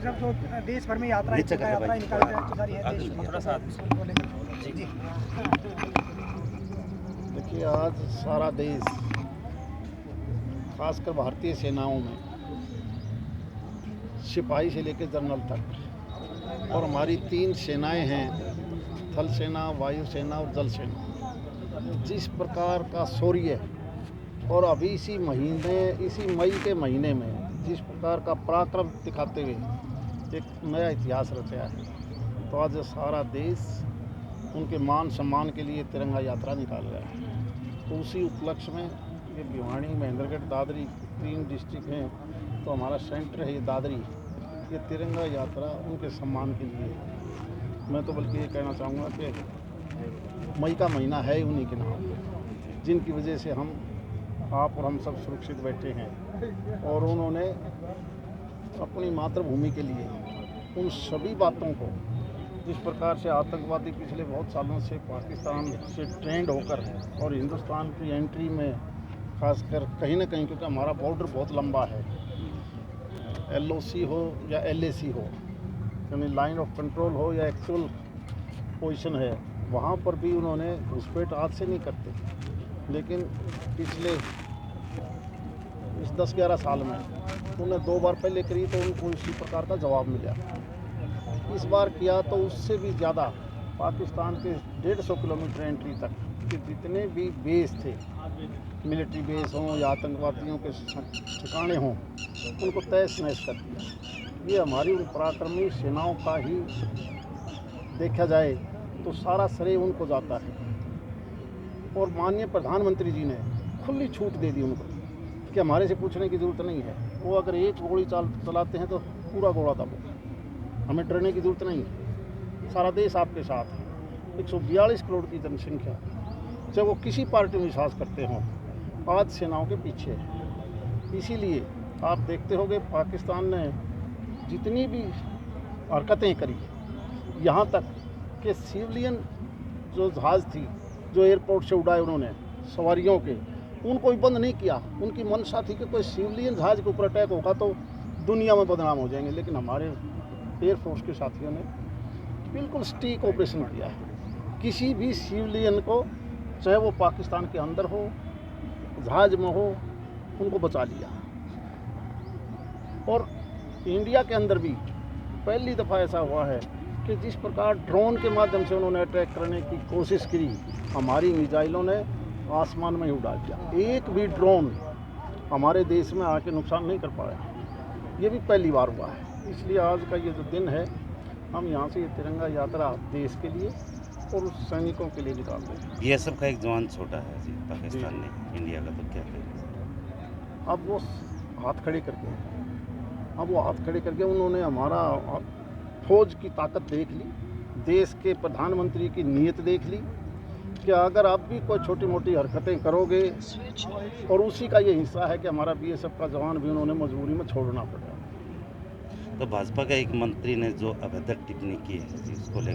साहब जो देश भर में यात्रा निकालते हैं तो सारी है देश थोड़ा सा जी। देखिए, आज सारा देश, खासकर भारतीय सेनाओं में सिपाही से लेकर जनरल तक, और हमारी 3 सेनाएं हैं, थल सेना, वायु सेना और जल सेना, जिस प्रकार का शौर्य और अभी इसी मई के महीने में जिस प्रकार का पराक्रम दिखाते हुए एक नया इतिहास रचा है, तो आज सारा देश उनके मान सम्मान के लिए तिरंगा यात्रा निकाल रहा है। तो उसी उपलक्ष्य में ये भिवानी, महेंद्रगढ़, दादरी 3 डिस्ट्रिक्ट हैं, तो हमारा सेंटर है ये दादरी, ये तिरंगा यात्रा उनके सम्मान के लिए है। मैं तो बल्कि ये कहना चाहूँगा कि मई का महीना है उन्हीं के नाम, जिनकी वजह से आप और हम सब सुरक्षित बैठे हैं। और उन्होंने अपनी मातृभूमि के लिए उन सभी बातों को, जिस प्रकार से आतंकवादी पिछले बहुत सालों से पाकिस्तान से ट्रेंड होकर और हिंदुस्तान की एंट्री में खासकर कहीं ना कहीं, क्योंकि हमारा बॉर्डर बहुत लंबा है, LOC हो या LAC हो, यानी लाइन ऑफ कंट्रोल हो या एक्चुअल पोजीशन है, वहाँ पर भी उन्होंने घुसपैठ आज से नहीं करते, लेकिन पिछले इस 10-11 साल में उन्होंने 2 बार पहले करी तो उनको इसी प्रकार का जवाब मिला। इस बार किया तो उससे भी ज़्यादा पाकिस्तान के 150 किलोमीटर एंट्री तक के जितने भी बेस थे, मिलिट्री बेस हों या आतंकवादियों के ठिकाने हों, उनको तहस नहस कर दिया। ये हमारी उन पराक्रमी सेनाओं का ही देखा जाए तो सारा श्रेय उनको जाता है। और माननीय प्रधानमंत्री जी ने खुली छूट दे दी उनको कि हमारे से पूछने की ज़रूरत नहीं है, वो अगर एक गोली चलाते हैं तो पूरा गोला दबो, हमें डरने की ज़रूरत नहीं है, सारा देश आपके साथ है। 142 करोड़ की जनसंख्या, चाहे वो किसी पार्टी में विश्वास करते हों, आज सेनाओं के पीछे है। इसीलिए आप देखते होंगे पाकिस्तान ने जितनी भी हरकतें करी, यहाँ तक कि सिविलियन जो जहाज़ थी जो एयरपोर्ट से उड़ाए उन्होंने सवारियों के, उनको भी बंद नहीं किया। उनकी मंशा थी कि कोई सिविलियन जहाज़ के ऊपर अटैक होगा तो दुनिया में बदनाम हो जाएंगे, लेकिन हमारे एयरफोर्स के साथियों ने बिल्कुल सटीक ऑपरेशन किया है। किसी भी सिविलियन को, चाहे वो पाकिस्तान के अंदर हो, जहाज में हो, उनको बचा लिया। और इंडिया के अंदर भी पहली दफ़ा ऐसा हुआ है कि जिस प्रकार ड्रोन के माध्यम से उन्होंने अटैक करने की कोशिश की, हमारी मिसाइलों ने आसमान में ही उड़ा दिया। एक भी ड्रोन हमारे देश में आके नुकसान नहीं कर पाया, ये भी पहली बार हुआ है। इसलिए आज का ये जो दिन है, हम यहाँ से ये तिरंगा यात्रा देश के लिए और उस सैनिकों के लिए निकाल रहे हैं। BSF का एक जवान छोटा है जी पाकिस्तान ने इंडिया का, तो क्या करें? अब वो हाथ खड़े करके उन्होंने हमारा फौज की ताकत देख ली, देश के प्रधानमंत्री की नीयत देख ली कि अगर आप भी कोई छोटी मोटी हरकतें करोगे, और उसी का ये हिस्सा है कि हमारा BSF का जवान भी उन्होंने मजबूरी में छोड़ना पड़ा। तो भाजपा का एक मंत्री ने जो अभद्र टिप्पणी की है जी, उसको लेकर